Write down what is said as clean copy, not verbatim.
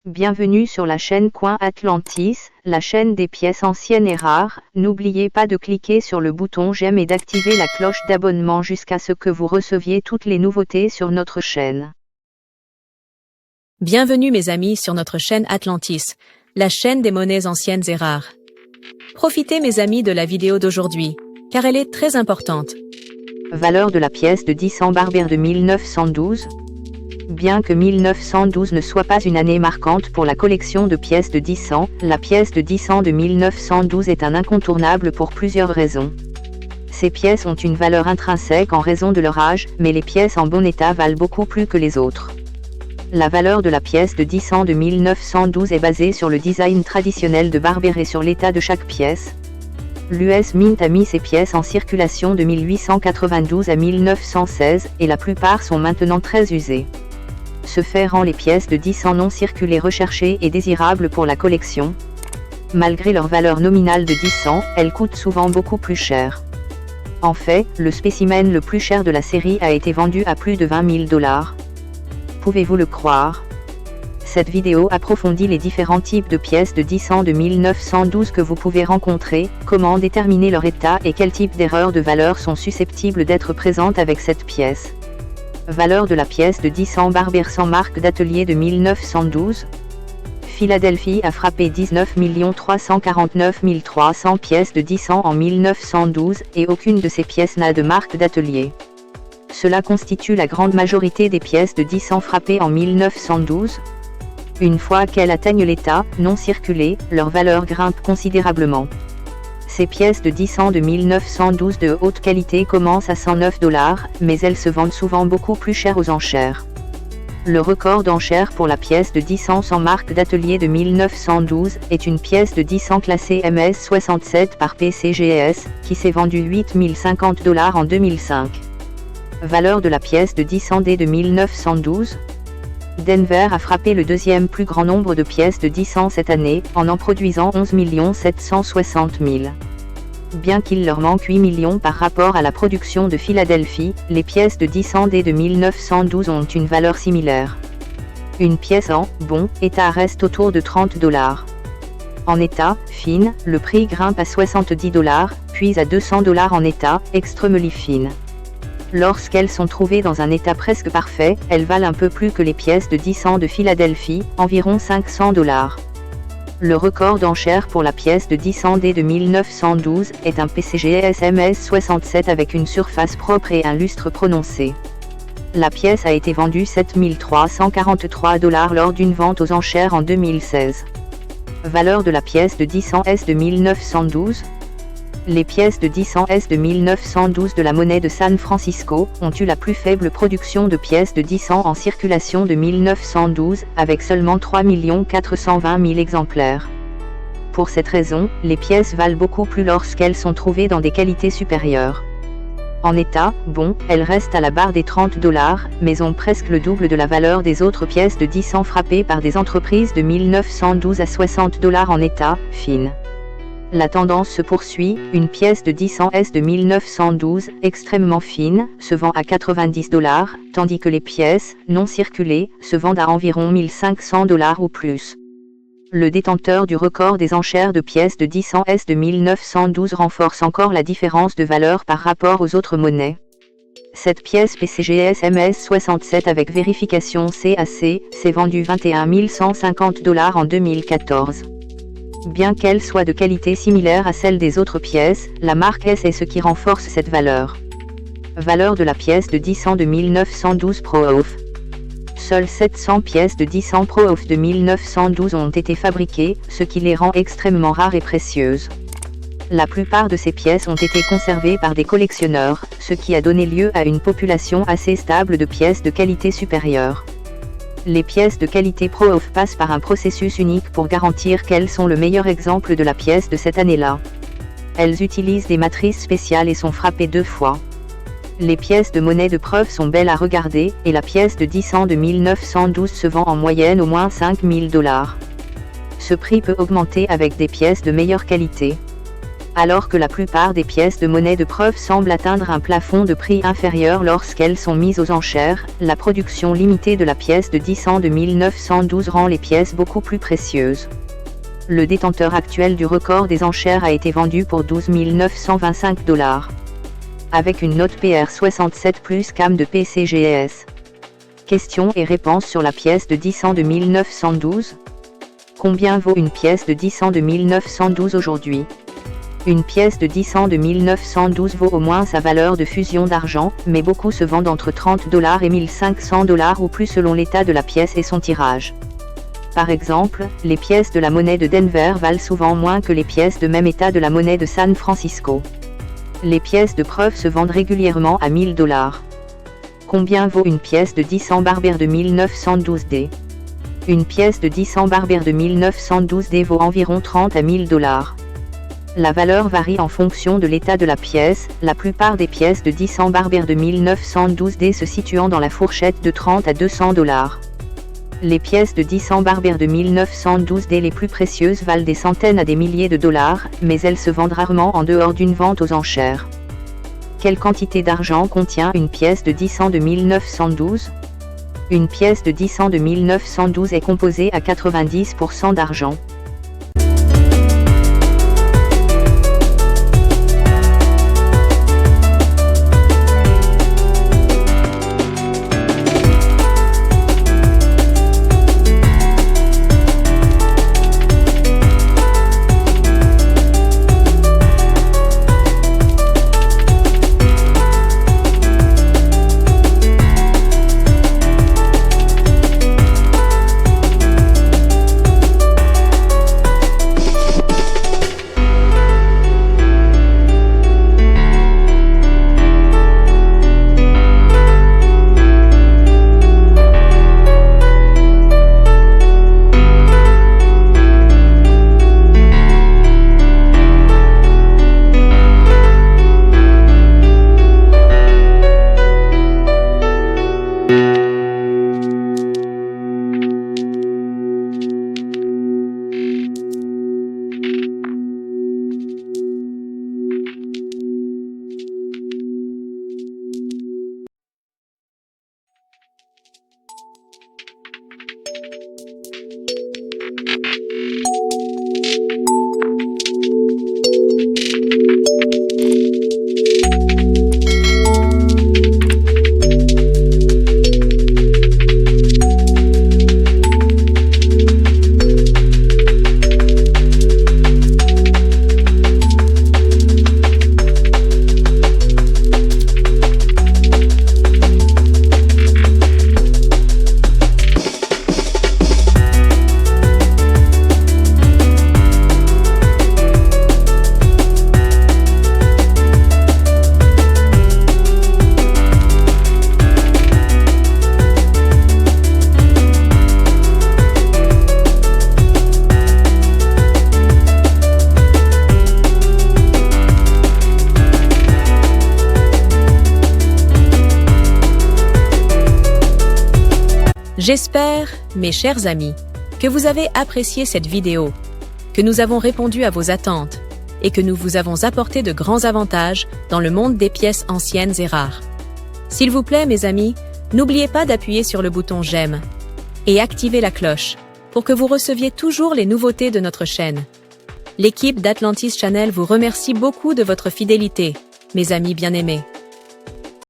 Bienvenue sur la chaîne Coin Atlantis, la chaîne des pièces anciennes et rares. N'oubliez pas de cliquer sur le bouton j'aime et d'activer la cloche d'abonnement jusqu'à ce que vous receviez toutes les nouveautés sur notre chaîne. Bienvenue mes amis sur notre chaîne Atlantis, la chaîne des monnaies anciennes et rares. Profitez mes amis de la vidéo d'aujourd'hui, car elle est très importante. Valeur de la pièce de 10 cents Barbère de 1912. Bien que 1912 ne soit pas une année marquante pour la collection de pièces de 10 cents, la pièce de 10 cents de 1912 est un incontournable pour plusieurs raisons. Ces pièces ont une valeur intrinsèque en raison de leur âge, mais les pièces en bon état valent beaucoup plus que les autres. La valeur de la pièce de 10 cents de 1912 est basée sur le design traditionnel de Barbère et sur l'état de chaque pièce. L'US Mint a mis ses pièces en circulation de 1892 à 1916, et la plupart sont maintenant très usées. Ce fait rend les pièces de 10 cents non circulées recherchées et désirables pour la collection. Malgré leur valeur nominale de 10 cents, elles coûtent souvent beaucoup plus cher. En fait, le spécimen le plus cher de la série a été vendu à plus de 20 000 $. Pouvez-vous le croire? Cette vidéo approfondit les différents types de pièces de 10 cents de 1912 que vous pouvez rencontrer, comment déterminer leur état et quel type d'erreurs de valeur sont susceptibles d'être présentes avec cette pièce. Valeur de la pièce de 10 cents Barbère sans marque d'atelier de 1912. Philadelphie a frappé 19 349 300 pièces de 10 cents en 1912 et aucune de ces pièces n'a de marque d'atelier. Cela constitue la grande majorité des pièces de 10 cents frappées en 1912. Une fois qu'elles atteignent l'état non circulé, leur valeur grimpe considérablement. Ces pièces de 10 cents de 1912 de haute qualité commencent à 109 $, mais elles se vendent souvent beaucoup plus cher aux enchères. Le record d'enchères pour la pièce de 10 cents sans marque d'atelier de 1912 est une pièce de 10 cents classée MS67 par PCGS, qui s'est vendue 8 050 $ en 2005. Valeur de la pièce de 10 cents D de 1912. Denver a frappé le deuxième plus grand nombre de pièces de 10 cents cette année, en produisant 11 760 000. Bien qu'il leur manque 8 millions par rapport à la production de Philadelphie, les pièces de 10 cents D de 1912 ont une valeur similaire. Une pièce en bon état reste autour de 30 $. En état fine, le prix grimpe à 70 $, puis à 200 $ en état extremely fine. Lorsqu'elles sont trouvées dans un état presque parfait, elles valent un peu plus que les pièces de 10 cents de Philadelphie, environ 500 $. Le record d'enchères pour la pièce de 10 cents D de 1912 est un PCGS MS67 avec une surface propre et un lustre prononcé. La pièce a été vendue 7 343 $ lors d'une vente aux enchères en 2016. Valeur de la pièce de 10 cents S de 1912. Les pièces de 10 cents S de 1912 de la monnaie de San Francisco ont eu la plus faible production de pièces de 10 cents en circulation de 1912, avec seulement 3 420 000 exemplaires. Pour cette raison, les pièces valent beaucoup plus lorsqu'elles sont trouvées dans des qualités supérieures. En état bon, elles restent à la barre des 30 $, mais ont presque le double de la valeur des autres pièces de 10 cents frappées par des entreprises de 1912 à 60 $ en état fine. La tendance se poursuit, une pièce de 10 cents S de 1912, extrêmement fine, se vend à 90 $, tandis que les pièces, non circulées, se vendent à environ 1500 $ ou plus. Le détenteur du record des enchères de pièces de 10 cents S de 1912 renforce encore la différence de valeur par rapport aux autres monnaies. Cette pièce PCGS MS67 avec vérification CAC, s'est vendue 21 150 $ en 2014. Bien qu'elle soit de qualité similaire à celle des autres pièces, la marque S est ce qui renforce cette valeur. Valeur de la pièce de 10 cents de 1912 Pro-Off. Seules 700 pièces de 10 cents Pro-Off de 1912 ont été fabriquées, ce qui les rend extrêmement rares et précieuses. La plupart de ces pièces ont été conservées par des collectionneurs, ce qui a donné lieu à une population assez stable de pièces de qualité supérieure. Les pièces de qualité Pro-Off passent par un processus unique pour garantir qu'elles sont le meilleur exemple de la pièce de cette année-là. Elles utilisent des matrices spéciales et sont frappées 2 fois. Les pièces de monnaie de preuve sont belles à regarder, et la pièce de 10 cents de 1912 se vend en moyenne au moins 5 000 $. Ce prix peut augmenter avec des pièces de meilleure qualité. Alors que la plupart des pièces de monnaie de preuve semblent atteindre un plafond de prix inférieur lorsqu'elles sont mises aux enchères, la production limitée de la pièce de 10 cents de 1912 rend les pièces beaucoup plus précieuses. Le détenteur actuel du record des enchères a été vendu pour 12 925 $. Avec une note PR67+ CAM de PCGS. Questions et réponses sur la pièce de 10 cents de 1912. Combien vaut une pièce de 10 cents de 1912 aujourd'hui? Une pièce de 10 cents de 1912 vaut au moins sa valeur de fusion d'argent, mais beaucoup se vendent entre 30 $ et 1500 $ ou plus selon l'état de la pièce et son tirage. Par exemple, les pièces de la monnaie de Denver valent souvent moins que les pièces de même état de la monnaie de San Francisco. Les pièces de preuve se vendent régulièrement à 1000 $. Combien vaut une pièce de 10 cents Barbier de 1912D? Une pièce de 10 cents Barbier de 1912D vaut environ 30 à 1000 $. La valeur varie en fonction de l'état de la pièce, la plupart des pièces de 10 cents Barbier de 1912D se situant dans la fourchette de 30 à 200 $. Les pièces de 10 cents Barbier de 1912D les plus précieuses valent des centaines à des milliers de dollars, mais elles se vendent rarement en dehors d'une vente aux enchères. Quelle quantité d'argent contient une pièce de 10 cents de 1912? Une pièce de 10 cents de 1912 est composée à 90% d'argent. J'espère, mes chers amis, que vous avez apprécié cette vidéo, que nous avons répondu à vos attentes et que nous vous avons apporté de grands avantages dans le monde des pièces anciennes et rares. S'il vous plaît, mes amis, n'oubliez pas d'appuyer sur le bouton j'aime et activer la cloche pour que vous receviez toujours les nouveautés de notre chaîne. L'équipe d'Atlantis Channel vous remercie beaucoup de votre fidélité, mes amis bien-aimés.